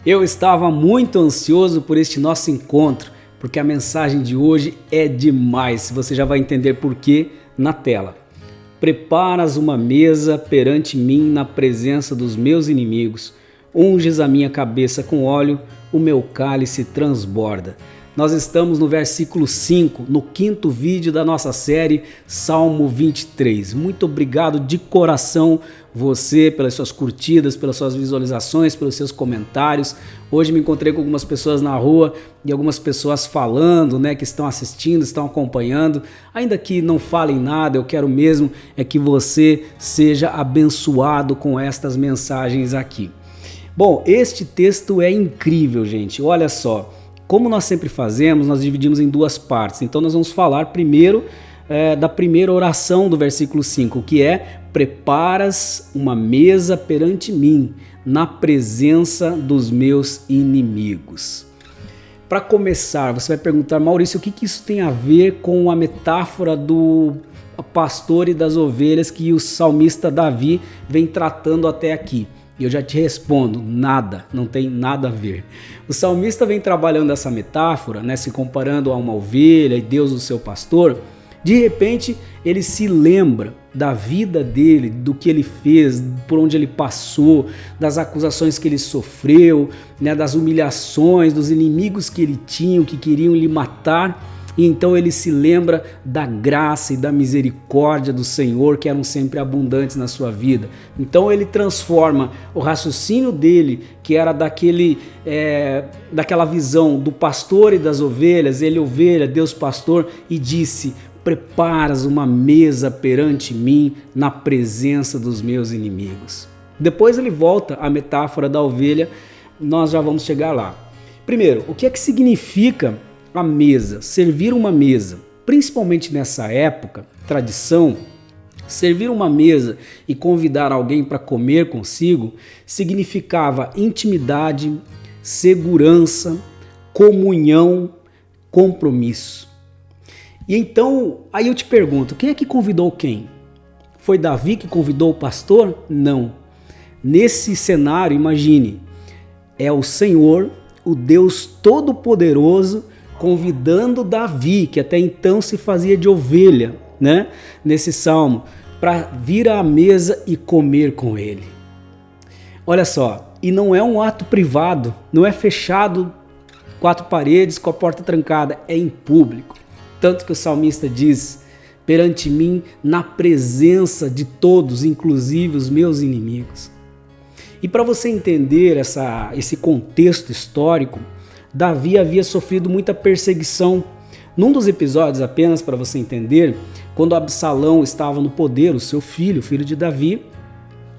Eu estava muito ansioso por este nosso encontro, porque a mensagem de hoje é demais. Você já vai entender por quê na tela. Preparas uma mesa perante mim na presença dos meus inimigos. Unges a minha cabeça com óleo, o meu cálice transborda. Nós estamos no versículo 5, no quinto vídeo da nossa série Salmo 23. Muito obrigado de coração você pelas suas curtidas, pelas suas visualizações, pelos seus comentários. Hoje me encontrei com algumas pessoas na rua e algumas pessoas falando, que estão assistindo, estão acompanhando. Ainda que não falem nada, eu quero mesmo é que você seja abençoado com estas mensagens aqui. Bom, este texto é incrível, gente. Olha só. Como nós sempre fazemos, nós dividimos em duas partes. Então nós vamos falar primeiro da primeira oração do versículo 5, que é: preparas uma mesa perante mim, na presença dos meus inimigos. Para começar, você vai perguntar: Maurício, o que isso tem a ver com a metáfora do pastor e das ovelhas que o salmista Davi vem tratando até aqui? E eu já te respondo, nada, não tem nada a ver. O salmista vem trabalhando essa metáfora, se comparando a uma ovelha e Deus o seu pastor. De repente, ele se lembra da vida dele, do que ele fez, por onde ele passou, das acusações que ele sofreu, das humilhações, dos inimigos que ele tinha, que queriam lhe matar. E então ele se lembra da graça e da misericórdia do Senhor, que eram sempre abundantes na sua vida. Então ele transforma o raciocínio dele, que era daquela visão do pastor e das ovelhas, ele ovelha, Deus pastor, e disse: preparas uma mesa perante mim na presença dos meus inimigos. Depois ele volta à metáfora da ovelha, nós já vamos chegar lá. Primeiro, o que é que significa a mesa, servir uma mesa? Principalmente nessa época, tradição, servir uma mesa e convidar alguém para comer consigo significava intimidade, segurança, comunhão, compromisso. E então, aí eu te pergunto, quem é que convidou quem? Foi Davi que convidou o pastor? Não. Nesse cenário, imagine, é o Senhor, o Deus Todo-Poderoso, convidando Davi, que até então se fazia de ovelha, nesse salmo, para vir à mesa e comer com ele. Olha só, e não é um ato privado, não é fechado, quatro paredes com a porta trancada, é em público. Tanto que o salmista diz: perante mim, na presença de todos, inclusive os meus inimigos. E para você entender esse contexto histórico, Davi havia sofrido muita perseguição. Num dos episódios, apenas para você entender, quando Absalão estava no poder, o seu filho, o filho de Davi,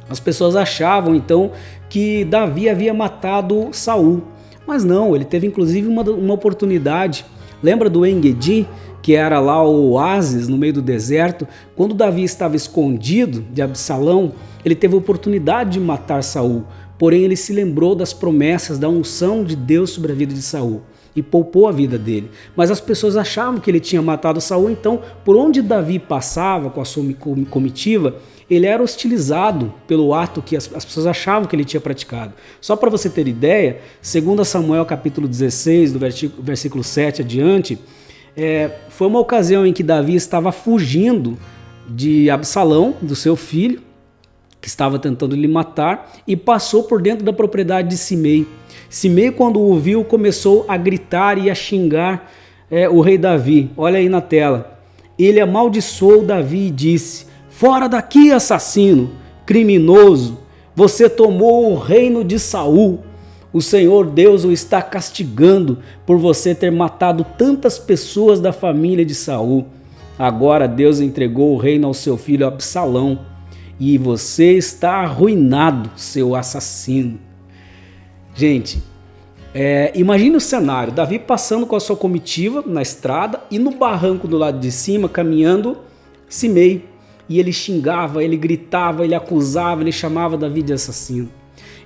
as pessoas achavam então que Davi havia matado Saul. Mas não, ele teve inclusive uma oportunidade. Lembra do En-Gedi, que era lá o oásis no meio do deserto? Quando Davi estava escondido de Absalão, ele teve a oportunidade de matar Saul. Porém, ele se lembrou das promessas, da unção de Deus sobre a vida de Saul e poupou a vida dele. Mas as pessoas achavam que ele tinha matado Saul, então, por onde Davi passava com a sua comitiva, ele era hostilizado pelo ato que as pessoas achavam que ele tinha praticado. Só para você ter ideia, 2 Samuel capítulo 16, do versículo 7 adiante, foi uma ocasião em que Davi estava fugindo de Absalão, do seu filho, que estava tentando lhe matar, e passou por dentro da propriedade de Simei. Simei, quando o viu, começou a gritar e a xingar o rei Davi. Olha aí na tela. Ele amaldiçoou Davi e disse: fora daqui, assassino, criminoso, você tomou o reino de Saul. O Senhor Deus o está castigando por você ter matado tantas pessoas da família de Saul. Agora Deus entregou o reino ao seu filho Absalão. E você está arruinado, seu assassino. Gente, imagine o cenário: Davi passando com a sua comitiva na estrada e no barranco do lado de cima caminhando Simei. E ele xingava, ele gritava, ele acusava, ele chamava Davi de assassino.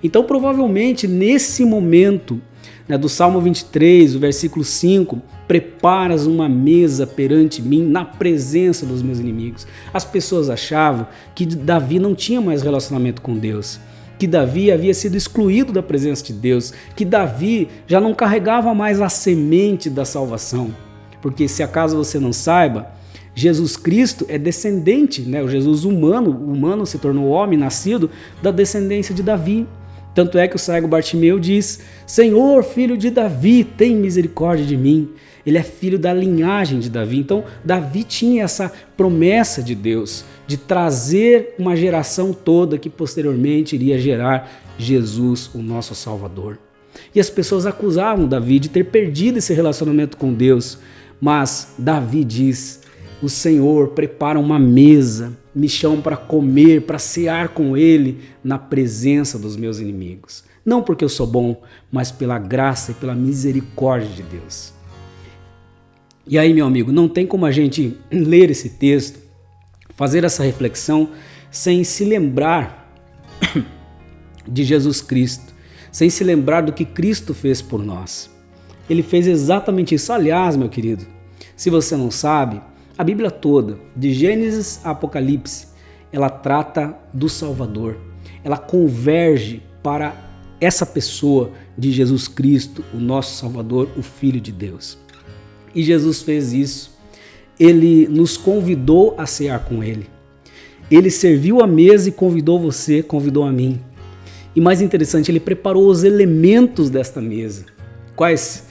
Então provavelmente nesse momento do Salmo 23, o versículo 5, preparas uma mesa perante mim na presença dos meus inimigos. As pessoas achavam que Davi não tinha mais relacionamento com Deus, que Davi havia sido excluído da presença de Deus, que Davi já não carregava mais a semente da salvação. Porque se acaso você não saiba, Jesus Cristo é descendente, né? O Jesus humano se tornou homem, nascido da descendência de Davi. Tanto é que o cego Bartimeu diz: Senhor, filho de Davi, tem misericórdia de mim. Ele é filho da linhagem de Davi. Então, Davi tinha essa promessa de Deus de trazer uma geração toda que posteriormente iria gerar Jesus, o nosso Salvador. E as pessoas acusavam Davi de ter perdido esse relacionamento com Deus. Mas Davi diz: o Senhor prepara uma mesa, me chama para comer, para cear com Ele na presença dos meus inimigos. Não porque eu sou bom, mas pela graça e pela misericórdia de Deus. E aí, meu amigo, não tem como a gente ler esse texto, fazer essa reflexão, sem se lembrar de Jesus Cristo, sem se lembrar do que Cristo fez por nós. Ele fez exatamente isso. Aliás, meu querido, se você não sabe, a Bíblia toda, de Gênesis a Apocalipse, ela trata do Salvador. Ela converge para essa pessoa de Jesus Cristo, o nosso Salvador, o Filho de Deus. E Jesus fez isso. Ele nos convidou a cear com Ele. Ele serviu a mesa e convidou você, convidou a mim. E mais interessante, Ele preparou os elementos desta mesa. Quais?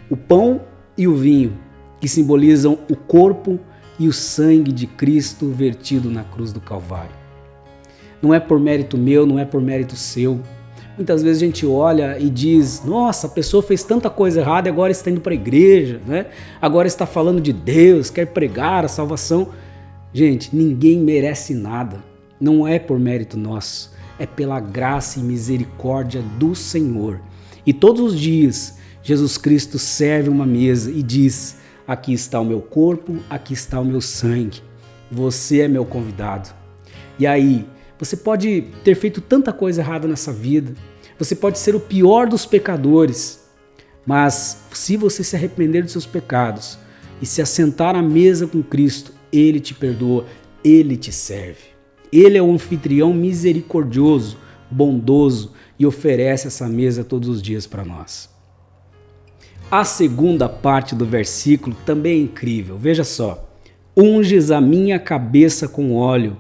O pão e o vinho, que simbolizam o corpo e o sangue de Cristo vertido na cruz do Calvário. Não é por mérito meu, não é por mérito seu. Muitas vezes a gente olha e diz: nossa, a pessoa fez tanta coisa errada e agora está indo para a igreja, né? Agora está falando de Deus, quer pregar a salvação. Gente, ninguém merece nada. Não é por mérito nosso, é pela graça e misericórdia do Senhor. E todos os dias Jesus Cristo serve uma mesa e diz: aqui está o meu corpo, aqui está o meu sangue. Você é meu convidado. E aí, você pode ter feito tanta coisa errada nessa vida, você pode ser o pior dos pecadores, mas se você se arrepender dos seus pecados e se assentar à mesa com Cristo, Ele te perdoa, Ele te serve. Ele é o anfitrião misericordioso, bondoso e oferece essa mesa todos os dias para nós. A segunda parte do versículo também é incrível. Veja só: unges a minha cabeça com óleo,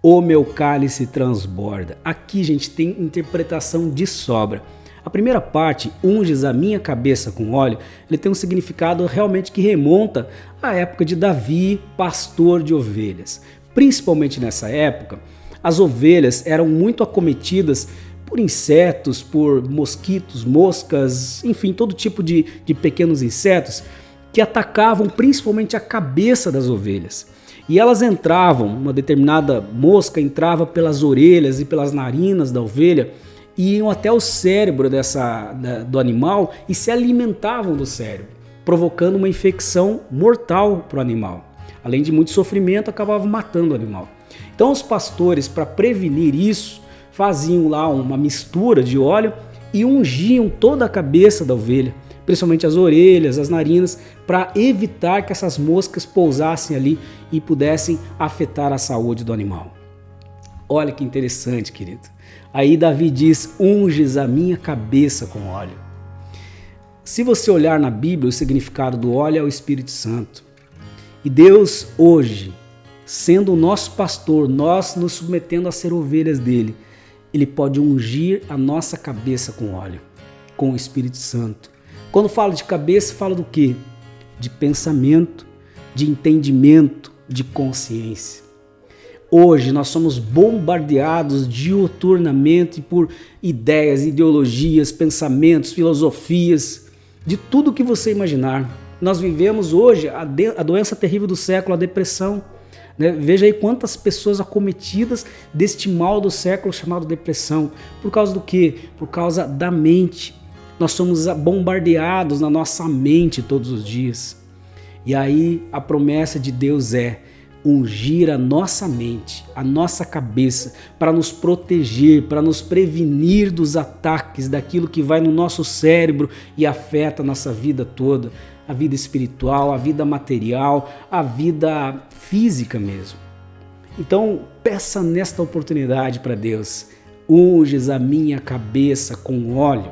o meu cálice transborda. Aqui, gente, tem interpretação de sobra. A primeira parte, unges a minha cabeça com óleo, ele tem um significado realmente que remonta à época de Davi, pastor de ovelhas. Principalmente nessa época, as ovelhas eram muito acometidas por insetos, por mosquitos, moscas, enfim, todo tipo de pequenos insetos que atacavam principalmente a cabeça das ovelhas. E elas entravam, uma determinada mosca entrava pelas orelhas e pelas narinas da ovelha e iam até o cérebro do animal e se alimentavam do cérebro, provocando uma infecção mortal para o animal. Além de muito sofrimento, acabavam matando o animal. Então os pastores, para prevenir isso, faziam lá uma mistura de óleo e ungiam toda a cabeça da ovelha, principalmente as orelhas, as narinas, para evitar que essas moscas pousassem ali e pudessem afetar a saúde do animal. Olha que interessante, querido. Aí Davi diz: unges a minha cabeça com óleo. Se você olhar na Bíblia, o significado do óleo é o Espírito Santo. E Deus hoje, sendo o nosso pastor, nós nos submetendo a ser ovelhas dele, Ele pode ungir a nossa cabeça com óleo, com o Espírito Santo. Quando falo de cabeça, falo do quê? De pensamento, de entendimento, de consciência. Hoje nós somos bombardeados diuturnamente por ideias, ideologias, pensamentos, filosofias, de tudo que você imaginar. Nós vivemos hoje a doença terrível do século, a depressão. Né? Veja aí quantas pessoas acometidas deste mal do século chamado depressão. Por causa do quê? Por causa da mente. Nós somos bombardeados na nossa mente todos os dias. E aí a promessa de Deus é ungir a nossa mente, a nossa cabeça, para nos proteger, para nos prevenir dos ataques daquilo que vai no nosso cérebro e afeta a nossa vida toda, a vida espiritual, a vida material, a vida física mesmo. Então, peça nesta oportunidade para Deus: unges a minha cabeça com óleo.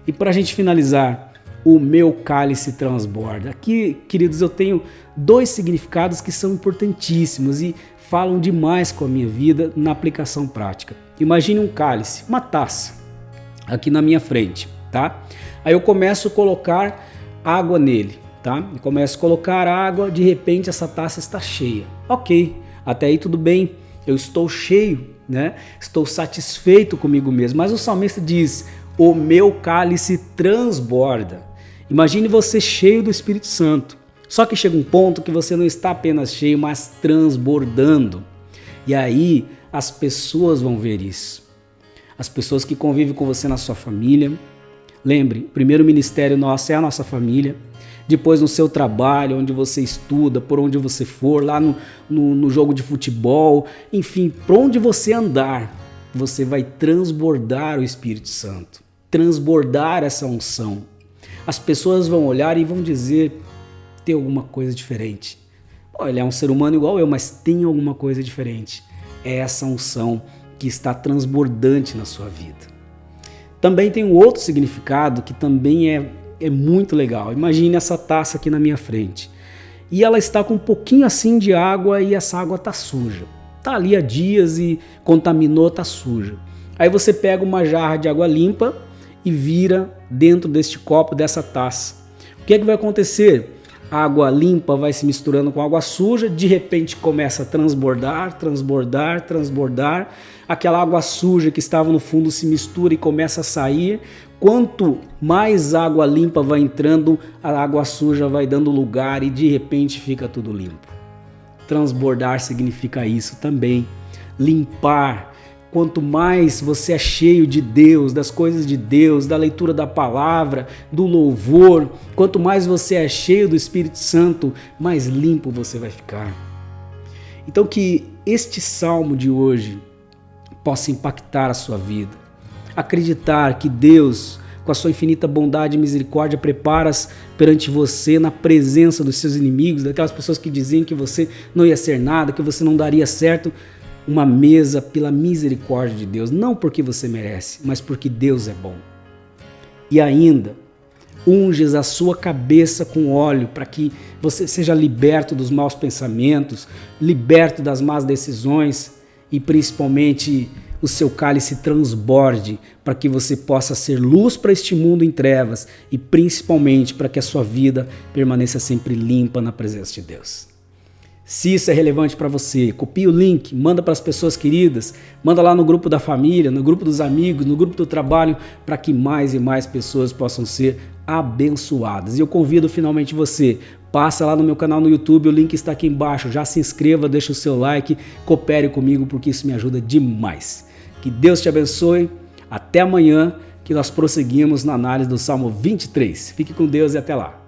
E para a gente finalizar, o meu cálice transborda. Aqui, queridos, eu tenho dois significados que são importantíssimos e falam demais com a minha vida na aplicação prática. Imagine um cálice, uma taça, aqui na minha frente, tá? Aí eu começo a colocar água nele, tá? Eu começo a colocar água, de repente essa taça está cheia. Ok, até aí tudo bem, eu estou cheio, né? Estou satisfeito comigo mesmo. Mas o salmista diz: o meu cálice transborda. Imagine você cheio do Espírito Santo. Só que chega um ponto que você não está apenas cheio, mas transbordando. E aí as pessoas vão ver isso. As pessoas que convivem com você na sua família. Lembre, o primeiro ministério nosso é a nossa família. Depois no seu trabalho, onde você estuda, por onde você for, lá no jogo de futebol, enfim, por onde você andar, você vai transbordar o Espírito Santo. Transbordar essa unção. As pessoas vão olhar e vão dizer: tem alguma coisa diferente. Pô, ele é um ser humano igual eu, mas tem alguma coisa diferente. É essa unção que está transbordante na sua vida. Também tem um outro significado que também é muito legal. Imagine essa taça aqui na minha frente. E ela está com um pouquinho assim de água e essa água está suja. Está ali há dias e contaminou, está suja. Aí você pega uma jarra de água limpa e vira dentro deste copo, dessa taça. O que é que vai acontecer? A água limpa vai se misturando com água suja, de repente começa a transbordar, transbordar, transbordar. Aquela água suja que estava no fundo se mistura e começa a sair. Quanto mais água limpa vai entrando, a água suja vai dando lugar e de repente fica tudo limpo. Transbordar significa isso também. Limpar. Quanto mais você é cheio de Deus, das coisas de Deus, da leitura da palavra, do louvor, quanto mais você é cheio do Espírito Santo, mais limpo você vai ficar. Então que este salmo de hoje possa impactar a sua vida. Acreditar que Deus, com a sua infinita bondade e misericórdia, prepara-se perante você na presença dos seus inimigos, daquelas pessoas que diziam que você não ia ser nada, que você não daria certo, uma mesa pela misericórdia de Deus, não porque você merece, mas porque Deus é bom. E ainda, unges a sua cabeça com óleo para que você seja liberto dos maus pensamentos, liberto das más decisões e principalmente o seu cálice transborde para que você possa ser luz para este mundo em trevas e principalmente para que a sua vida permaneça sempre limpa na presença de Deus. Se isso é relevante para você, copie o link, manda para as pessoas queridas, manda lá no grupo da família, no grupo dos amigos, no grupo do trabalho, para que mais e mais pessoas possam ser abençoadas. E eu convido finalmente você, passa lá no meu canal no YouTube, o link está aqui embaixo, já se inscreva, deixa o seu like, coopere comigo porque isso me ajuda demais. Que Deus te abençoe, até amanhã que nós prosseguimos na análise do Salmo 23. Fique com Deus e até lá.